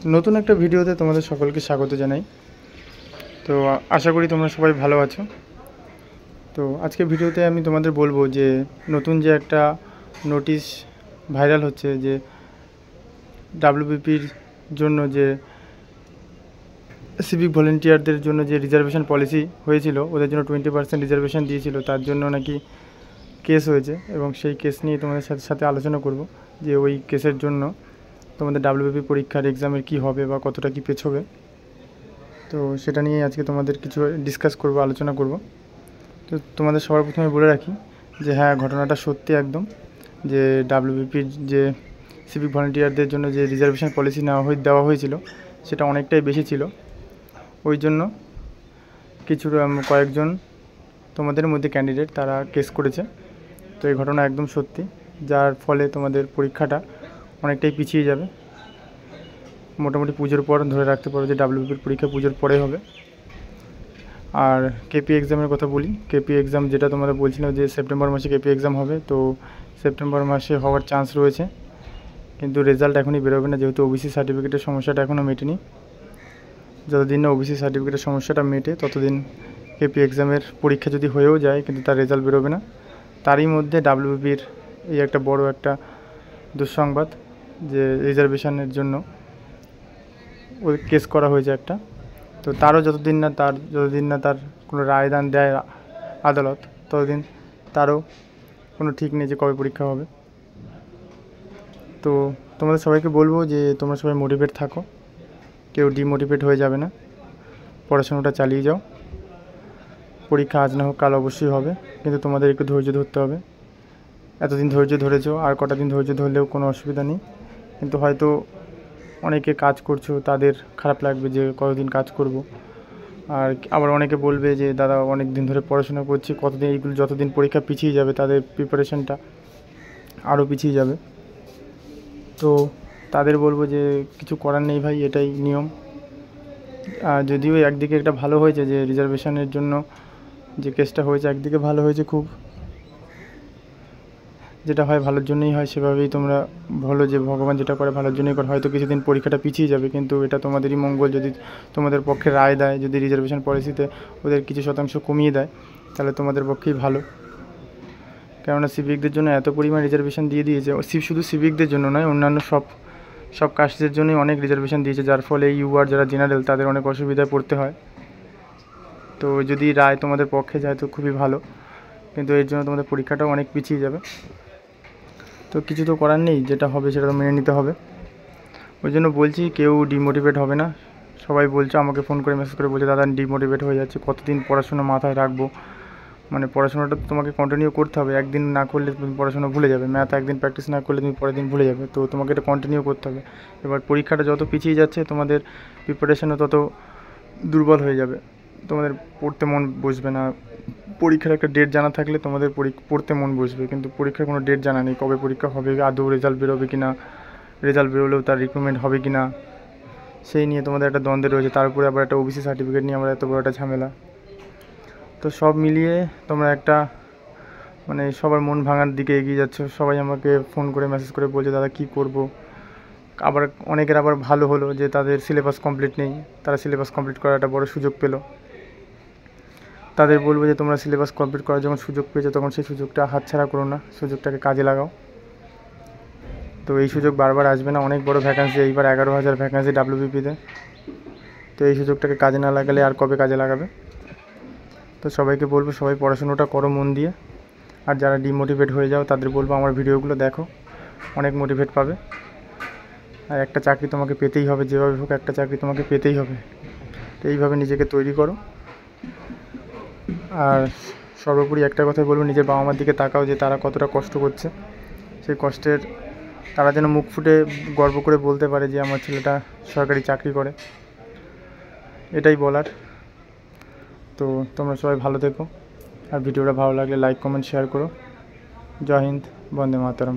নতুন একটা ভিডিওতে তোমাদের সকলকে স্বাগত জানাই। তো আশা করি তোমরা সবাই ভালো আছো। তো আজকে ভিডিওতে আমি তোমাদের বলবো যে নতুন যে একটা নোটিশ ভাইরাল হচ্ছে যে ডাব্লিউবিপির জন্য যে সিভিক ভলেন্টিয়ারদের জন্য যে রিজার্ভেশন পলিসি হয়েছিল, ওদের জন্য 20% রিজার্ভেশন দিয়েছিল, তার জন্য নাকি কেস হয়েছে এবং সেই কেস নিয়ে তোমাদের সাথে আলোচনা করব যে ওই কেসের জন্য তোমাদের ডাব্লিউবিপি পরীক্ষার এক্সামের কী হবে বা কতটা কী পেছোবে। তো সেটা নিয়ে আজকে তোমাদের কিছু ডিসকাস করব, আলোচনা করব। তো তোমাদের সবার প্রথমে বলে রাখি যে হ্যাঁ, ঘটনাটা সত্যি একদম, যে ডাব্লিউবিপির যে সিভিক ভলেন্টিয়ারদের জন্য যে রিজার্ভেশন পলিসি দেওয়া হয়েছিল সেটা অনেকটাই বেশি ছিল। ওই জন্য কয়েকজন তোমাদের মধ্যে ক্যান্ডিডেট তারা কেস করেছে। তো এই ঘটনা একদম সত্যি, যার ফলে তোমাদের পরীক্ষাটা অনেকটাই পিছিয়ে যাবে। মোটামুটি পুজোর পর ধরে রাখতে পারো যে ডাব্লিউবিপির পরীক্ষা পুজোর পরে হবে। আর কেপি এক্সামের কথা বলি, কেপি এক্সাম যেটা তোমরা বলছিলাম যে সেপ্টেম্বর মাসে কেপি এক্সাম হবে, তো সেপ্টেম্বর মাসে হওয়ার চান্স রয়েছে, কিন্তু রেজাল্ট এখনই বেরোবে না, যেহেতু ওবিসি সার্টিফিকেটের সমস্যাটা এখনও মেটেনি। যতদিন না ওবিসি সার্টিফিকেটের সমস্যাটা মেটে ততদিন কেপি এক্সামের পরীক্ষা যদি হয়েও যায় কিন্তু তার রেজাল্ট বেরোবে না। তারই মধ্যে ডাব্লিউবিপির এই একটা বড় একটা দুঃসংবাদ যে রিজার্ভেশনের জন্য ওই কেস করা হয়েছে একটা। তো তারও যতদিন না তার কোনো রায়দান দেয় আদালত, ততদিন তারও কোনো ঠিক নেই যে কবে পরীক্ষা হবে। তো তোমাদের সবাইকে বলবো যে তোমরা সবাই মোটিভেট থাকো, কেউ ডিমোটিভেট হয়ে যাবে না, পড়াশোনাটা চালিয়ে যাও। পরীক্ষা আজ না হোক কাল অবশ্যই হবে, কিন্তু তোমাদের একটু ধৈর্য ধরতে হবে। এতদিন ধৈর্য ধরেছো, আর কটা দিন ধৈর্য ধরলেও কোনো অসুবিধা নেই, কিন্তু হয়তো অনেকে কাজ করছো, তাদের খারাপ লাগবে যে কতদিন কাজ করব। আর আবার অনেকে বলবে যে দাদা অনেক দিন ধরে পড়াশোনা করছি, কতদিন এইগুলো যতদিন পরীক্ষা পিছিয়ে যাবে তাদের প্রিপারেশনটা আরও পিছিয়ে যাবে। তো তাদের বলবো যে কিছু করার নেই ভাই, এটাই নিয়ম। যদিও একদিকে একটা ভালো হয়েছে যে রিজার্ভেশনের জন্য যে কেসটা হয়েছে, একদিকে ভালো হয়েছে খুব, যেটা হয় ভালোর জন্যই হয়, সেভাবেই তোমরা বলো যে ভগবান যেটা করে ভালোর জন্যই করে। হয়তো কিছুদিন পরীক্ষাটা পিছিয়ে যাবে, কিন্তু এটা তোমাদেরই মঙ্গল। যদি তোমাদের পক্ষে রায় দেয়, যদি রিজার্ভেশন পলিসিতে ওদের কিছু শতাংশ কমিয়ে দেয়, তাহলে তোমাদের পক্ষেই ভালো। কেননা সিভিকদের জন্য এত পরিমাণ রিজার্ভেশন দিয়ে দিয়েছে, শুধু সিভিকদের জন্য নয়, অন্যান্য সব কাস্টের জন্যই অনেক রিজার্ভেশন দিয়েছে, যার ফলে ইউআর যারা জেনারেল তাদের অনেক অসুবিধায় পড়তে হয়। তো যদি রায় তোমাদের পক্ষে যায় তো খুবই ভালো, কিন্তু এর জন্য তোমাদের পরীক্ষাটাও অনেক পিছিয়ে যাবে। তো কিছু তো করার নেই, যেটা হবে সেটা তো মেনে নিতে হবে। ওই জন্য বলছি কেউ ডিমোটিভেট হবে না। সবাই বলছে, আমাকে ফোন করে মেসেজ করে বলছে দাদা ডিমোটিভেট হয়ে যাচ্ছে, কতদিন পড়াশোনা মাথায় রাখবো। মানে পড়াশোনাটা তো তোমাকে কন্টিনিউ করতে হবে, একদিন না করলে তুমি পড়াশোনা ভুলে যাবে। ম্যাথ একদিন প্র্যাকটিস না করলে তুমি পরের দিন ভুলে যাবে, তো তোমাকে এটা কন্টিনিউ করতে হবে। এবার পরীক্ষাটা যত পিছিয়ে যাচ্ছে তোমাদের প্রিপারেশনও তত দুর্বল হয়ে যাবে, তোমাদের পড়তে মন বসবে না। পরীক্ষার একটা ডেট জানা থাকলে তোমাদের পড়তে মন বসবে, কিন্তু পরীক্ষার কোনো ডেট জানা নেই, কবে পরীক্ষা হবে, আদৌ রেজাল্ট বেরোবে কি না, রেজাল্ট বেরোলেও তার রিক্রুটমেন্ট হবে কি না, সেই নিয়ে তোমাদের একটা দ্বন্দ্বে রয়েছে। তার উপরে আবার একটা ওবিসি সার্টিফিকেট নিয়ে আমরা এত বড় একটা ঝামেলা। তো সব মিলিয়ে তোমরা একটা মানে সবার মন ভাঙার দিকে এগিয়ে যাচ্ছ। সবাই আমাকে ফোন করে মেসেজ করে বলছে দাদা কী করব। আবার অনেকের আবার ভালো হলো যে তাদের সিলেবাস কমপ্লিট নেই, তারা সিলেবাস কমপ্লিট করার একটা বড় সুযোগ পেলো। তাদের বলবো যে তোমরা সিলেবাস কমপ্লিট করার যখন সুযোগ পেয়েছো তখন সেই সুযোগটা হাতছাড়া করো না, সুযোগটাকে কাজে লাগাও। তো এই সুযোগ বারবার আসবে না, অনেক বড় ভ্যাকান্সি, এইবার 11,000 ভ্যাকান্সি ডাব্লিউবিপিতে। তো এই সুযোগটাকে কাজে না লাগালে আর কবে কাজে লাগাবে। তো সবাইকে বলবো সবাই পড়াশুনোটা করো মন দিয়ে। আর যারা ডিমোটিভেট হয়ে যাও তাদের বলবো আমার ভিডিওগুলো দেখো, অনেক মোটিভেট পাবে। আর একটা চাকরি তোমাকে পেতেই হবে, যেভাবে হোক একটা চাকরি তোমাকে পেতেই হবে। তো এইভাবে নিজেকে তৈরি করো। আর সর্বোপরি একটা কথাই বলবো, নিজের বাবা মার দিকে তাকাও যে তারা কতটা কষ্ট করছে। সেই কষ্টের তারা যেন মুখ ফুটে গর্ব করে বলতে পারে যে আমার ছেলেটা সরকারি চাকরি করে, এটাই বলার। তো তোমরা সবাই ভালো থেকো, আর ভিডিওটা ভালো লাগলে লাইক কমেন্ট শেয়ার করো। জয় হিন্দ, বন্দে মাতরম।